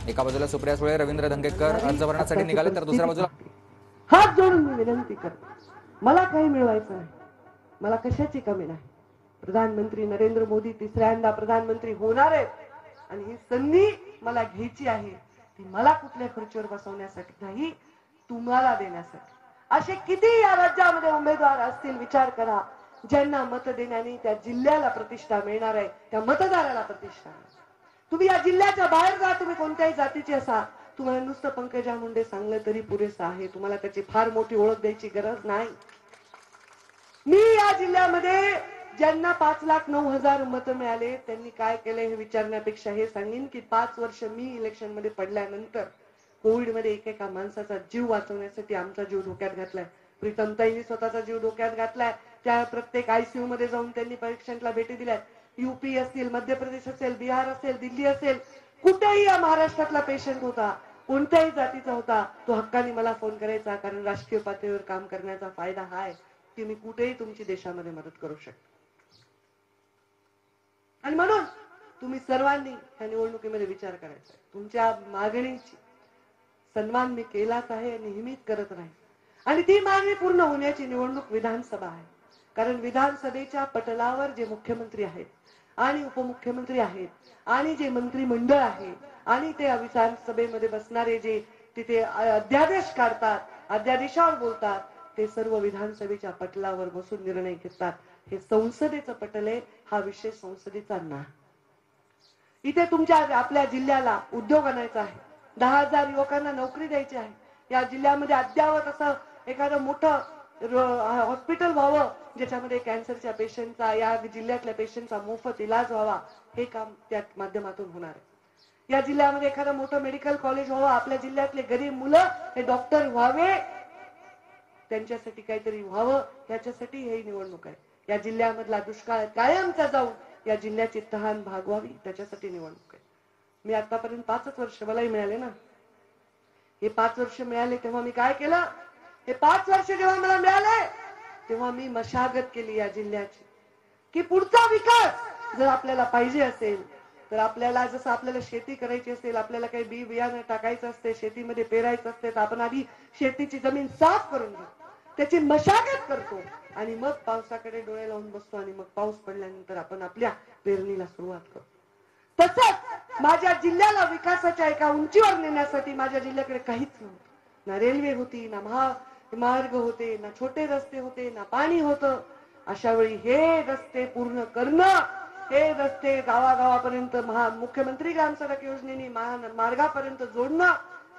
एका बाजूला सुप्रिया सुळे, रवींद्र धंगेकर अर्ज भरण्यासाठी निघाले, तर दुसऱ्या बाजूला हात जोडून मी विनंती करते, मला काही मिळवायचं नाही, मला कशाची कमी नाही. प्रधानमंत्री नरेंद्र मोदी तिसऱ्यांदा प्रधानमंत्री होणार आहेत आणि ही संधी मला घ्यायची आहे. ती मला कुठल्या खुर्चीवर बसवण्यासाठी नाही, तुम्हाला देण्यासाठी. असे किती या राज्यामध्ये उमेदवार असतील, विचार करा, ज्यांना मत देण्याने त्या जिल्ह्याला प्रतिष्ठा मिळणार आहे, त्या मतदाराला प्रतिष्ठा. तुम्ही या जिल्ह्याच्या बाहेर जा, तुम्ही कोणत्याही जातीचे असा, तुम्हाला नुसतं पंकजा मुंडे सांगलं तरी पुरेसं आहे. तुम्हाला त्याची फार मोठी ओळख द्यायची गरज नाही. मी या जिल्ह्यामध्ये ज्यांना 5,09,000 मतं मिळाले त्यांनी काय केले हे विचारण्यापेक्षा हे सांगेन की 5 वर्ष मी इलेक्शन मध्ये पडल्यानंतर कोविड मध्ये एकेका माणसाचा जीव वाचवण्यासाठी आमचा जीव धोक्यात घातलाय. प्रीतमताईंनी स्वतःचा जीव धोक्यात घातलाय. त्या प्रत्येक आयसीयू मध्ये जाऊन त्यांनी पेशंटला भेटी दिल्या. यूपी असेल, मध्य प्रदेश असेल, बिहार असेल, दिल्ली असेल, कुठेही या महाराष्ट्रातला पेशंट होता, कोणत्याही जातीचा होता, तो हक्काने मला फोन करायचा. कारण राष्ट्रीय पातळीवर काम करण्याचा फायदा हा आहे की मी कुठेही तुमची देशामध्ये मदत करू शकतो. आणि म्हणून तुम्ही सर्वांनी या निवडणुकीमध्ये विचार करायचा आहे. तुमच्या मागणीची सन्मान मी केलाच आहे, नेहमीच करत राहील. आणि ती मागणी पूर्ण होण्याची निवडणूक विधानसभा आहे. कारण विधानसभेच्या पटलावर जे मुख्यमंत्री आहेत आणि उपमुख्यमंत्री आहेत आणि जे मंत्रिमंडळ आहे आणि ते विधानसभेमध्ये बसणारे जे तिथे अध्यादेश काढतात, अध्यादेशावर बोलतात, ते सर्व विधानसभेच्या पटलावर बसून निर्णय घेतात. हे संसदेचं पटल आहे, हा विषय संसदेचा नाही. इथे तुमच्या आपल्या जिल्ह्याला उद्योग आणायचा आहे, 10,000 युवकांना नोकरी द्यायची आहे. या जिल्ह्यामध्ये अद्यावत असं एखादं मोठं हॉस्पिटल व्हावं ज्याच्यामध्ये कॅन्सरच्या पेशंटचा, या जिल्ह्यातल्या पेशंटचा मोफत इलाज व्हावा, हे काम त्या माध्यमातून होणार आहे. या जिल्ह्यामध्ये एखादं मोठं मेडिकल कॉलेज व्हावं, आपल्या जिल्ह्यातले गरीब मुलं हे डॉक्टर व्हावे, त्यांच्यासाठी काहीतरी व्हावं, याच्यासाठी ही निवडणूक आहे. या जिल्ह्यामधला दुष्काळ कायमचा जाऊन या जिल्ह्याची तहान भागवावी, त्याच्यासाठी निवडणूक आहे. मी आतापर्यंत 5 वर्ष मलाही मिळाले ना. हे 5 वर्ष मिळाले तेव्हा मी काय केलं? हे 5 वर्ष जेव्हा मला मिळाले तेव्हा मी मशागत केली या जिल्ह्याची, की पुढचा विकास जर आपल्याला पाहिजे असेल तर आपल्याला, जसं आपल्याला शेती करायची असेल, आपल्याला काही बी बियाणं टाकायचं असते, शेतीमध्ये पेरायचं असते, तर आपण आधी शेतीची जमीन साफ करून घेतो, त्याची मशागत करतो आणि मग पावसाकडे डोळे लावून बसतो आणि मग पाऊस पडल्यानंतर आपण आपल्या पेरणीला सुरुवात करतो. तसंच माझ्या जिल्ह्याला विकासाच्या एका उंचीवर नेण्यासाठी माझ्या जिल्ह्याकडे काहीच नव्हतं. ना रेल्वे होती, ना महामार्ग होते, ना छोटे रस्ते होते, ना पाणी होतं. अशा वेळी हे रस्ते पूर्ण करणं, हे रस्ते गावागावापर्यंत मुख्यमंत्री ग्राम सडक योजनेने मार्गापर्यंत जोडणं,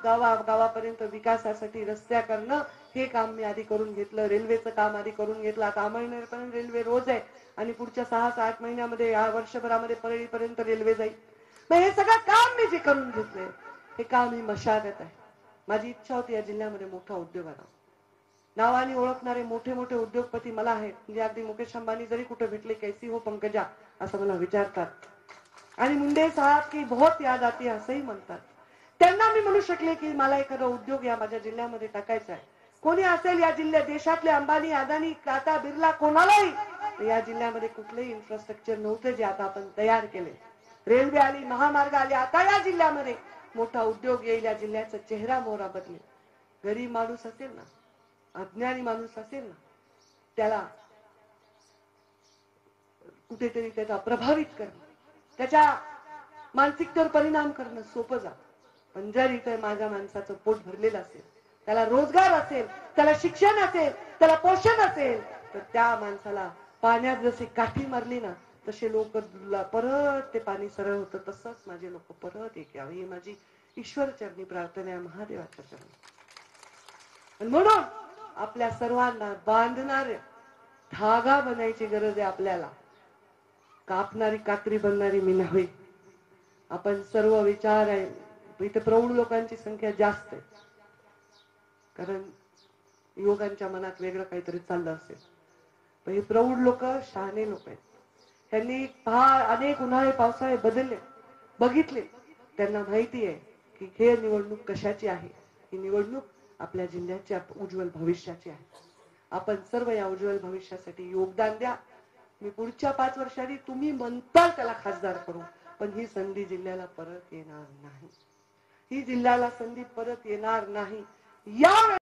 गावागावापर्यंत विकासासाठी रस्त्या करणं, हे काम मी आधी करून घेतलं. रेल्वेचं काम आधी करून घेतलं. आता अमळनेरपर्यंत रेल्वे रोज आहे आणि पुढच्या 6-8 महिन्यामध्ये, या वर्षभरामध्ये परळीपर्यंत रेल्वे जाईल. मग हे सगळं काम मी जे करून घेतलंय, हे काम ही मशागत आहे. माझी इच्छा होती या जिल्ह्यामध्ये मोठा उद्योग आला. नावाने ओळखणारे मोठे मोठे उद्योगपती मला आहेत. म्हणजे अगदी मुकेश अंबानी जरी कुठे भेटले, कैसी हो पंकजा, असं मला विचारतात. आणि मुंडे साहेब की बहुत याद आती, असंही म्हणतात. त्यांना मी म्हणू शकले की मला एखादा उद्योग या माझ्या जिल्ह्यामध्ये टाकायचा आहे. कोणी असेल या जिल्ह्यात, देशातले अंबानी, अदानी, टाटा, बिर्ला, कोणालाही या जिल्ह्यामध्ये कुठलेही इन्फ्रास्ट्रक्चर नव्हते जे आता आपण तयार केले. रेल्वे आली, महामार्ग आले, आता या जिल्ह्यामध्ये मोठा उद्योग येईल, या जिल्ह्याचा चेहरा मोहरा बदलेल. गरीब माणूस असेल ना, अज्ञानी माणूस असेल ना, त्याला कुठेतरी त्याचा प्रभावित करणं, त्याच्या मानसिकतेवर परिणाम करणं सोपं जातं. पण जर इथे माझ्या माणसाचं पोट भरलेलं असेल, त्याला रोजगार असेल, त्याला शिक्षण असेल, त्याला पोषण असेल, तर त्या माणसाला पाण्यात जशी काठी मारली ना, तसे लोक परत ते पाणी सरळ होतं. तसंच माझे लोक परत एक यावे, ही माझी ईश्वर चरणी प्रार्थना आहे, महादेवाच्या चरणी. म्हणून आपल्या सर्वांना बांधणारे धागा बनायची गरज आहे. आपल्याला कापणारी कात्री बनणारी मी नव्हे. आपण सर्व विचार आहे. इथे प्रौढ लोकांची संख्या जास्त आहे, कारण युवकांच्या मनात वेगळं काहीतरी चाललं असेल. पण हे प्रौढ लोक शहाणे लोक आहेत. त्यांनी अनेक उन्हाळे पावसाळे बघितले. त्यांना माहिती आहे की हे निवडणूक कशाची आहे. ही निवडणूक आपल्या जिल्ह्याच्या उज्ज्वल भविष्याची आहे. आपण सर्व या उज्ज्वल भविष्यासाठी योगदान द्या. मी पुढच्या 5 वर्षांनी तुम्ही म्हणताल त्याला खासदार करू, पण ही संधी जिल्ह्याला परत येणार नाही. ही जिल्ह्याला संधी परत येणार नाही. या